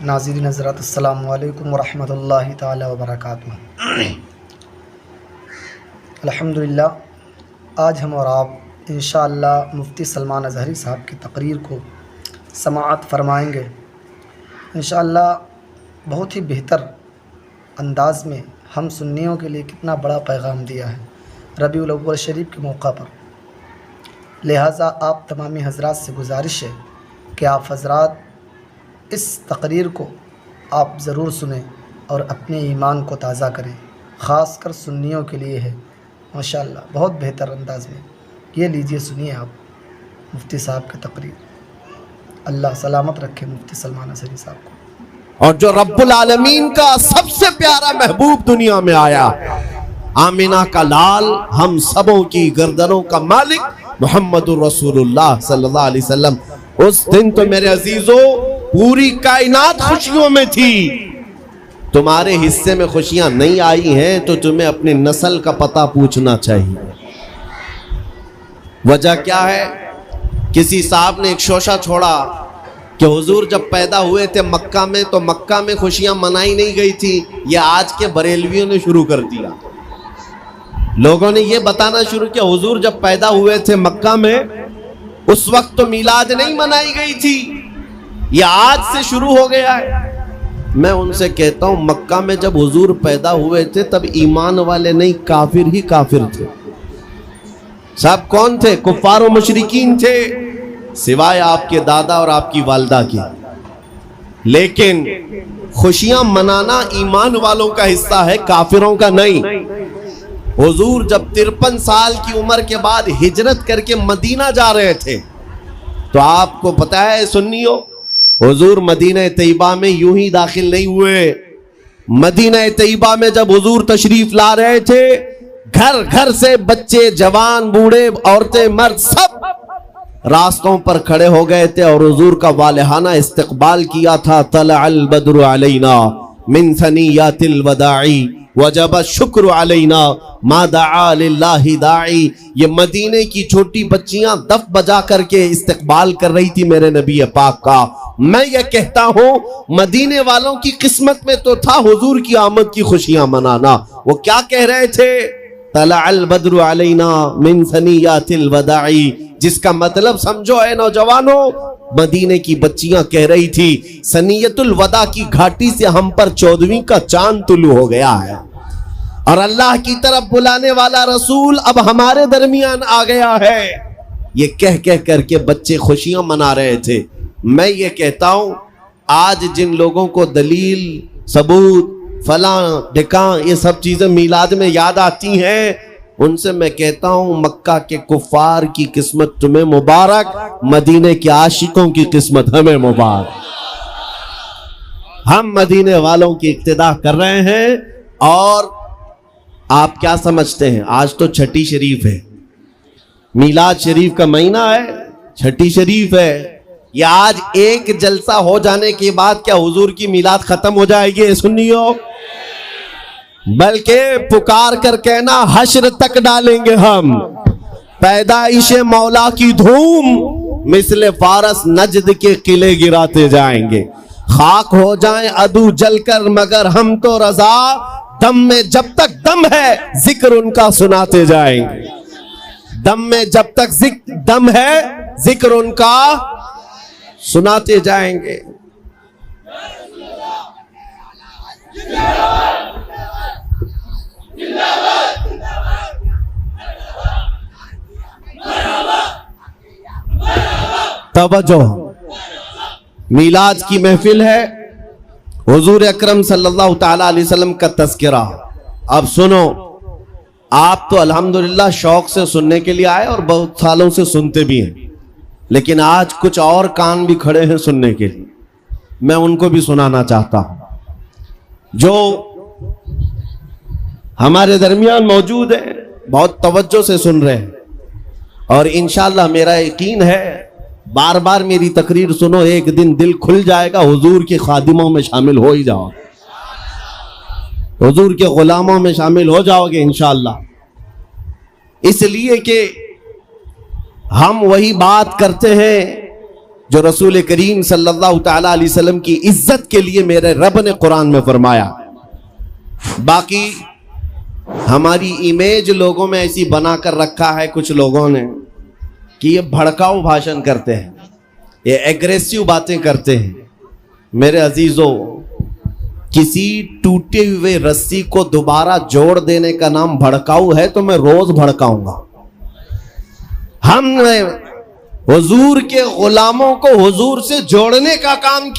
ناظرین حضرات السلام علیکم ورحمۃ اللہ تعالی وبرکاتہ۔ الحمدللہ آج ہم اور آپ انشاءاللہ مفتی سلمان اظہری صاحب کی تقریر کو سماعت فرمائیں گے۔ انشاءاللہ بہت ہی بہتر انداز میں ہم سنیوں کے لیے کتنا بڑا پیغام دیا ہے ربیع الاول شریف کے موقع پر۔ لہٰذا آپ تمامی حضرات سے گزارش ہے کہ آپ حضرات اس تقریر کو آپ ضرور سنیں اور اپنے ایمان کو تازہ کریں، خاص کر سنیوں کے لیے ہے ماشاءاللہ بہت بہتر انداز میں۔ یہ لیجئے سنیے آپ مفتی صاحب کی تقریر۔ اللہ سلامت رکھے مفتی سلمان اظہری صاحب کو۔ اور جو رب العالمین کا سب سے پیارا محبوب دنیا میں آیا، آمینہ کا لال، ہم سبوں کی گردنوں کا مالک محمد الرسول اللہ صلی اللہ علیہ وسلم، اس دن تو میرے عزیزوں پوری کائنات خوشیوں میں تھی۔ تمہارے حصے میں خوشیاں نہیں آئی ہیں تو تمہیں اپنی نسل کا پتہ پوچھنا چاہیے۔ وجہ کیا ہے؟ کسی صاحب نے ایک شوشہ چھوڑا کہ حضور جب پیدا ہوئے تھے مکہ میں تو مکہ میں خوشیاں منائی نہیں گئی تھی، یہ آج کے بریلویوں نے شروع کر دیا۔ لوگوں نے یہ بتانا شروع کیا حضور جب پیدا ہوئے تھے مکہ میں اس وقت تو میلاد نہیں منائی گئی تھی، یہ آج سے شروع ہو گیا ہے۔ میں ان سے کہتا ہوں مکہ میں جب حضور پیدا ہوئے تھے تب ایمان والے نہیں، کافر ہی کافر تھے۔ سب کون تھے؟ کفار و مشرکین تھے، سوائے آپ کے دادا اور آپ کی والدہ کی۔ لیکن خوشیاں منانا ایمان والوں کا حصہ ہے، کافروں کا نہیں۔ حضور جب 53 سال کی عمر کے بعد ہجرت کر کے مدینہ جا رہے تھے تو آپ کو پتہ ہے سنیو، حضور مدینہ طیبہ میں یوں ہی داخل نہیں ہوئے۔ مدینہ طیبہ میں جب حضور تشریف لا رہے تھے، گھر گھر سے بچے، جوان، بوڑھے، عورتیں، مرد سب راستوں پر کھڑے ہو گئے تھے اور حضور کا والہانہ استقبال کیا تھا۔ طلع البدر علینا من ثنیات الوداع وجب الشکر علینا ما دعا للہ داعی۔ یہ مدینے کی چھوٹی بچیاں دف بجا کر کے استقبال کر رہی تھی میرے نبی پاک کا۔ میں یہ کہتا ہوں مدینے والوں کی قسمت میں تو تھا حضور کی آمد کی خوشیاں منانا۔ وہ کیا کہہ رہے تھے؟ طلع البدر علینا من ثنیات الوداع، جس کا مطلب سمجھو اے نوجوانوں، مدینے کی بچیاں کہہ رہی تھی ثنیۃ الوداع کی گھاٹی سے ہم پر 14ویں کا چاند طلوع ہو گیا ہے، اور اللہ کی طرف بلانے والا رسول اب ہمارے درمیان آ گیا ہے۔ یہ کہہ کر کے بچے خوشیاں منا رہے تھے۔ میں یہ کہتا ہوں آج جن لوگوں کو دلیل، ثبوت، فلاں ڈھکاں یہ سب چیزیں میلاد میں یاد آتی ہیں، ان سے میں کہتا ہوں مکہ کے کفار کی قسمت تمہیں مبارک، مدینے کے عاشقوں کی قسمت ہمیں مبارک۔ ہم مدینے والوں کی اقتداء کر رہے ہیں۔ اور آپ کیا سمجھتے ہیں؟ آج تو چھٹی شریف ہے، میلاد شریف کا مہینہ ہے، چھٹی شریف ہے۔ یہ آج ایک جلسہ ہو جانے کے بعد کیا حضور کی میلاد ختم ہو جائے گی سنیو؟ بلکہ پکار کر کہنا حشر تک ڈالیں گے ہم، پیدائش مولا کی دھوم مثل فارس نجد کے قلعے گراتے جائیں گے۔ خاک ہو جائیں عدو جل کر مگر ہم تو رضا، دم میں جب تک دم ہے ذکر ان کا سناتے جائیں گے۔ دم میں جب تک دم ہے ذکر ان کا سناتے جائیں گے۔ توجہ، میلاد کی محفل ہے، حضور اکرم صلی اللہ تعالیٰ علیہ وسلم کا تذکرہ۔ اب سنو، آپ تو الحمدللہ شوق سے سننے کے لیے آئے اور بہت سالوں سے سنتے بھی ہیں، لیکن آج کچھ اور کان بھی کھڑے ہیں سننے کے لیے، میں ان کو بھی سنانا چاہتا ہوں جو ہمارے درمیان موجود ہیں، بہت توجہ سے سن رہے ہیں، اور انشاءاللہ میرا یقین ہے بار بار میری تقریر سنو، ایک دن دل کھل جائے گا، حضور کے خادموں میں شامل ہو ہی جاؤ، حضور کے غلاموں میں شامل ہو جاؤ گے انشاءاللہ۔ اس لیے کہ ہم وہی بات کرتے ہیں جو رسول کریم صلی اللہ تعالی علیہ وسلم کی عزت کے لیے میرے رب نے قرآن میں فرمایا۔ باقی ہماری امیج لوگوں میں ایسی بنا کر رکھا ہے کچھ لوگوں نے کہ یہ بھڑکاؤ بھاشن کرتے ہیں، یہ ایگریسیو باتیں کرتے ہیں۔ میرے عزیزو، کسی ٹوٹے ہوئے رسی کو دوبارہ جوڑ دینے کا نام بھڑکاؤ ہے تو میں روز بھڑکاؤں گا۔ ہم نے حضور کے غلاموں کو حضور سے جوڑنے کا کام کیا۔